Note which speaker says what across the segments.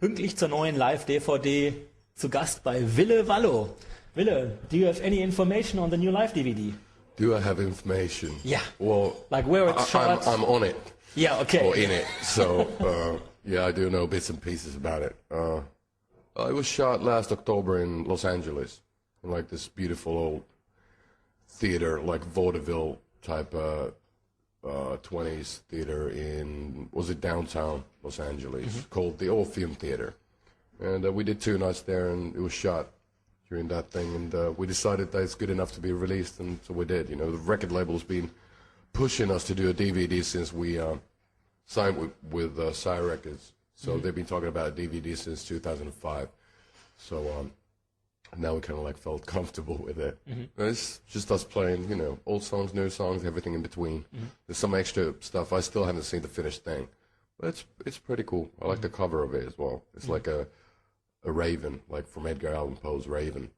Speaker 1: Pünktlich zur neuen Live-DVD zu Gast bei Ville Valo. Ville, do you have any information on the new Live-DVD?
Speaker 2: Do I have information?
Speaker 1: Yeah.
Speaker 2: Well,
Speaker 1: like where it's shot?
Speaker 2: I'm on it.
Speaker 1: Yeah, okay.
Speaker 2: Or in it. So, yeah, I do know bits and pieces about it. It was shot last October in Los Angeles, in like this beautiful old theater, like vaudeville type 20s theater in, was it downtown Los Angeles, called the Orpheum Theater. And we did 2 nights there, and it was shot during that thing, and we decided that it's good enough to be released, and so we did. You know, the record label's been pushing us to do a DVD since we signed with Psy Records. So they've been talking about a DVD since 2005. So now we kind of like felt comfortable with it. It's just us playing, you know, old songs, new songs, everything in between. There's some extra stuff. I still haven't seen the finished thing, but it's pretty cool. I like the cover of it as well. It's like a raven, like from Edgar Allan Poe's Raven.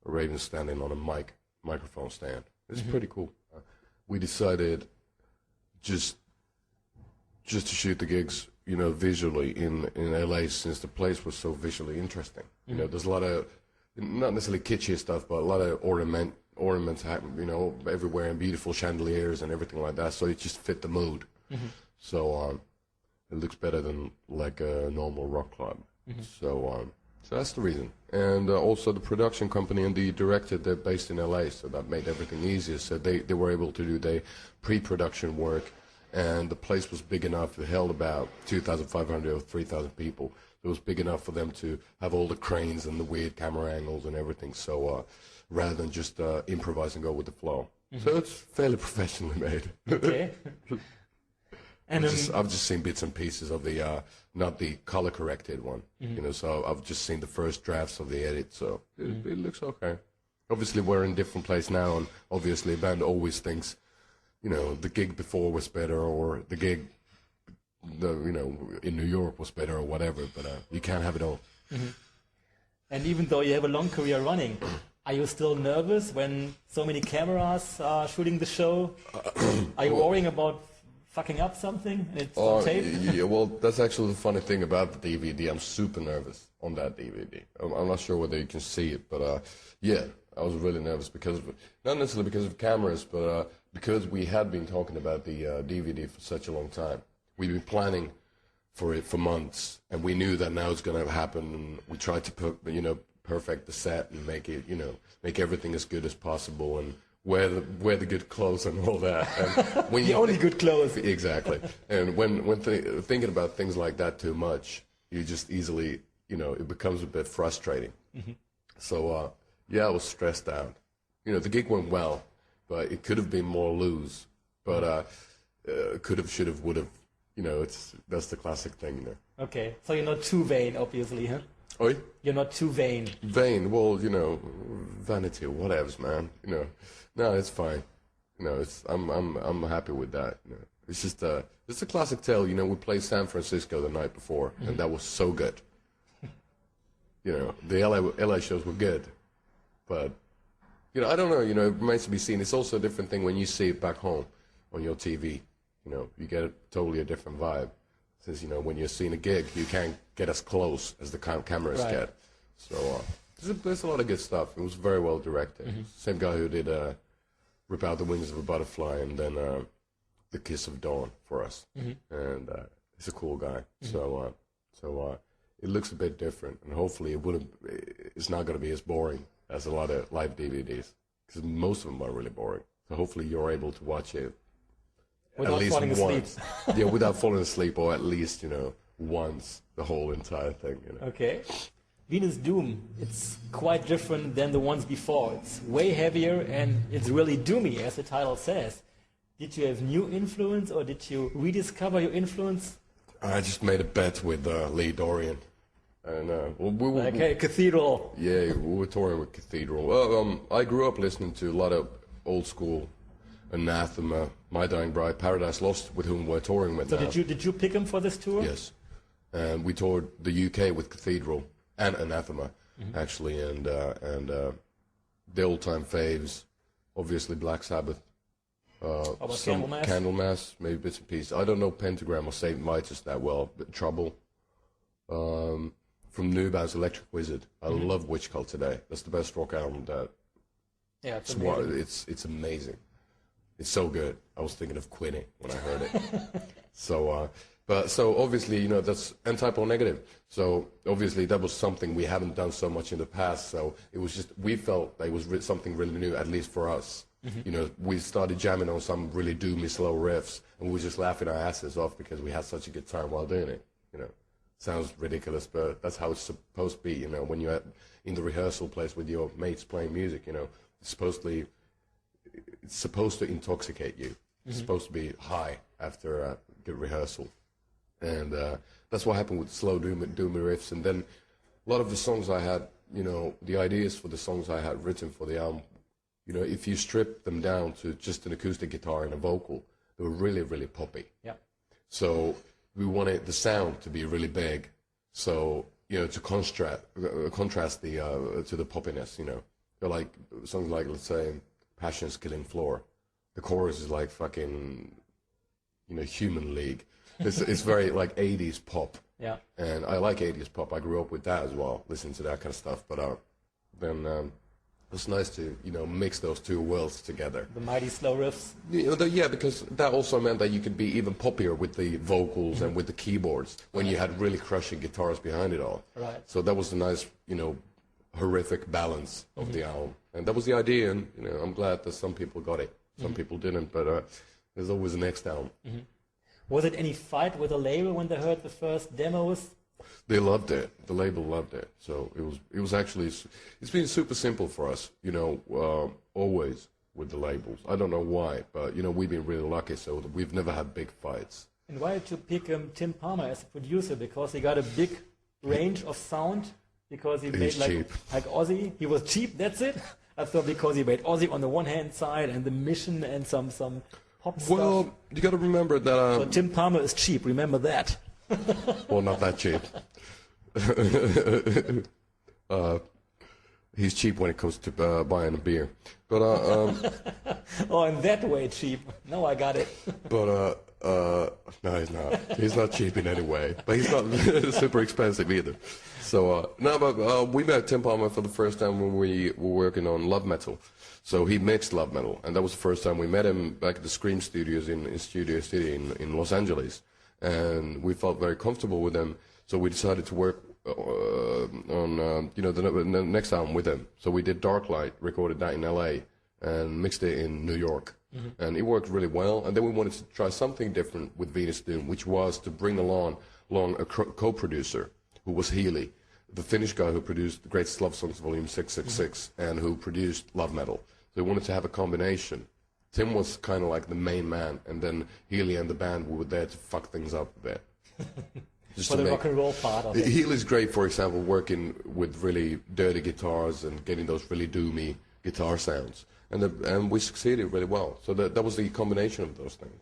Speaker 2: A raven standing on a microphone stand. It's pretty cool. We decided just to shoot the gigs, you know, visually in LA, since the place was so visually interesting. You know, there's a lot of, not necessarily kitschy stuff, but a lot of ornaments happen, you know, everywhere, and beautiful chandeliers and everything like that. So it just fit the mood. So it looks better than like a normal rock club. So that's the reason. And also the production company and the director, they're based in LA, so that made everything easier. So they were able to do their pre-production work, and the place was big enough. It held about 2,500 or 3,000 people. It was big enough for them to have all the cranes and the weird camera angles and everything. So rather than just improvise and go with the flow. So it's fairly professionally made.
Speaker 1: Okay. And
Speaker 2: I've just seen bits and pieces of the, not the color corrected one, you know, so I've just seen the first drafts of the edit, so it looks okay. Obviously we're in a different place now, and obviously a band always thinks, you know, the gig before was better, or the gig, you know, in New York was better, or whatever, but you can't have it all.
Speaker 1: And even though you have a long career running, are you still nervous when so many cameras are shooting the show? Are you worrying about fucking up something and it's on tape?
Speaker 2: Yeah, well, that's actually the funny thing about the DVD. I'm super nervous on that DVD. I'm not sure whether you can see it, but yeah, I was really nervous because of it. Not necessarily because of cameras, but because we had been talking about the DVD for such a long time. We've been planning for it for months, and we knew that now it's going to happen, and we tried to perfect the set and make it, you know, make everything as good as possible, and wear the good clothes and all that. And when
Speaker 1: the only good clothes.
Speaker 2: Exactly. And when thinking about things like that too much, you just easily, you know, it becomes a bit frustrating. So yeah, I was stressed out. You know, the gig went well, but it could have been more loose. But could have, should have, would have. You know, that's the classic thing, you know. Okay,
Speaker 1: so you're not too vain, obviously, huh?
Speaker 2: Oi?
Speaker 1: You're not too vain.
Speaker 2: Vain? Well, you know, vanity or whatevs, man. You know, no, it's fine. You know, I'm happy with that. You know, it's just it's a classic tale. You know, we played San Francisco the night before, and that was so good. You know, the LA shows were good, but you know, I don't know. You know, it remains to be seen. It's also a different thing when you see it back home on your TV. You know, you get totally a different vibe. Since, you know, when you're seeing a gig, you can't get as close as the cameras get. So there's a lot of good stuff. It was very well directed. Same guy who did Rip Out the Wings of a Butterfly and then The Kiss of Dawn for us. And he's a cool guy. So it looks a bit different, and hopefully it's not going to be as boring as a lot of live DVDs, because most of them are really boring. So hopefully you're able to watch it
Speaker 1: without
Speaker 2: at least
Speaker 1: falling
Speaker 2: once.
Speaker 1: asleep.
Speaker 2: Yeah, without falling asleep, or at least, you know, once the whole entire thing. You know.
Speaker 1: Okay. Venus Doom, it's quite different than the ones before. It's way heavier and it's really doomy, as the title says. Did you have new influence, or did you rediscover your influence?
Speaker 2: I just made a bet with Lee Dorian. And
Speaker 1: okay, Cathedral.
Speaker 2: Yeah, we were touring with Cathedral. Well, I grew up listening to a lot of old school Anathema, My Dying Bride, Paradise Lost, with whom we're touring with now.
Speaker 1: So did you pick him for this tour?
Speaker 2: Yes. And we toured the UK with Cathedral and Anathema, actually, and the old-time faves, obviously Black Sabbath, some Candlemass, maybe bits and pieces. I don't know Pentagram or Saint Vitus that well, but Trouble. from Newbound's Electric Wizard. I love Witch Cult today. That's the best rock album that.
Speaker 1: Yeah, it's amazing.
Speaker 2: It's amazing. It's so good. I was thinking of quitting when I heard it. So obviously, you know, that's N-Type or Negative. So obviously that was something we haven't done so much in the past. So it was just, we felt that it was something really new, at least for us. You know, we started jamming on some really doomy slow riffs, and we were just laughing our asses off because we had such a good time while doing it. You know, sounds ridiculous, but that's how it's supposed to be. You know, when you're in the rehearsal place with your mates playing music, you know, it's supposed to intoxicate you. It's supposed to be high after a good rehearsal. And that's what happened with slow doomy riffs. And then a lot of the songs I had, you know, the ideas for the songs I had written for the album, you know, if you strip them down to just an acoustic guitar and a vocal, they were really, really poppy. Yeah. So we wanted the sound to be really big. So, you know, to contrast the to the poppiness, you know. Like songs like, let's say, Passion's Killing Floor. The chorus is like fucking, you know, Human League. It's very like 80s pop. Yeah. And I like 80s pop. I grew up with that as well, listening to that kind of stuff. But then it's nice to, you know, mix those two worlds together.
Speaker 1: The mighty slow riffs.
Speaker 2: You know, yeah, because that also meant that you could be even poppier with the vocals and with the keyboards when you had really crushing guitars behind it all. Right. So that was a nice, you know, horrific balance of the album. And that was the idea, and, you know, I'm glad that some people got it. Some people didn't, but there's always the next album.
Speaker 1: Was it any fight with the label when they heard the first demos?
Speaker 2: They loved it. The label loved it. So it was actually, it's been super simple for us, you know, always with the labels. I don't know why, but, you know, we've been really lucky, so we've never had big fights.
Speaker 1: And why did you pick Tim Palmer as a producer? Because he got a big range of sound? Because he made like Ozzy? He was cheap, that's it? I thought because he made Ozzy on the one hand side and The Mission and some pop stuff.
Speaker 2: Well, you got to remember that...
Speaker 1: so Tim Palmer is cheap, remember that.
Speaker 2: Well, not that cheap. He's cheap when it comes to buying a beer. But
Speaker 1: oh, in that way cheap. No, I got it.
Speaker 2: But no, he's not. He's not cheap in any way. But he's not super expensive either. So no, but we met Tim Palmer for the first time when we were working on Love Metal. So he mixed Love Metal, and that was the first time we met him back at the Scream Studios in Studio City in Los Angeles. And we felt very comfortable with him, so we decided to work on you know, the next album with him. So we did Dark Light, recorded that in LA, and mixed it in New York. And it worked really well. And then we wanted to try something different with Venus Doom, which was to bring along a co-producer who was Healy, the Finnish guy who produced The Greatest Love Songs Volume 666 and who produced Love Metal. So we wanted to have a combination. Tim was kind of like the main man, and then Healy and the band were there to fuck things up a bit.
Speaker 1: For the rock and roll part of it.
Speaker 2: Healy's great, for example, working with really dirty guitars and getting those really doomy guitar sounds. And we succeeded really well. So that was the combination of those things.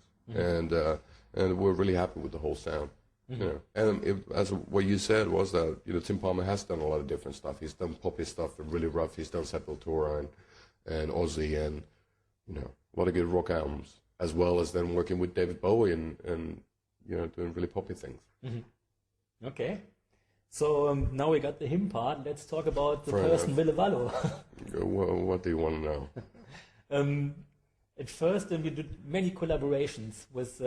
Speaker 2: And we're really happy with the whole sound. You know, and as what you said was that, you know, Tim Palmer has done a lot of different stuff. He's done poppy stuff and really rough. He's done Sepultura and Ozzy and, you know, a lot of good rock albums, as well as then working with David Bowie and you know, doing really poppy things.
Speaker 1: Okay. So now we got the him part. Let's talk about the person Ville Valo.
Speaker 2: What do you want to know?
Speaker 1: At first, we did many collaborations with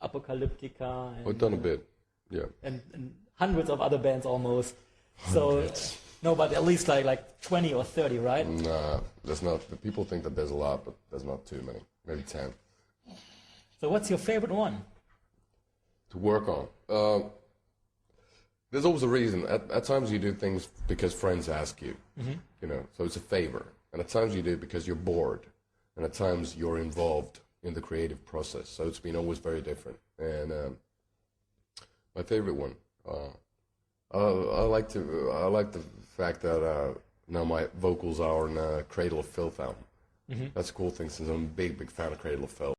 Speaker 1: Apocalyptica. And,
Speaker 2: We've done a bit, yeah.
Speaker 1: And hundreds of other bands almost. Hundreds. So, no, but at least like 20 or 30, right?
Speaker 2: Nah, there's not. People think that there's a lot, but there's not too many. Maybe 10.
Speaker 1: So what's your favorite one?
Speaker 2: To work on? There's always a reason. At times you do things because friends ask you, you know, so it's a favor. And at times you do it because you're bored. And at times you're involved in the creative process. So it's been always very different. And my favorite one, I like the fact that now my vocals are on Cradle of Filth album. That's a cool thing since I'm a big fan of Cradle of Filth.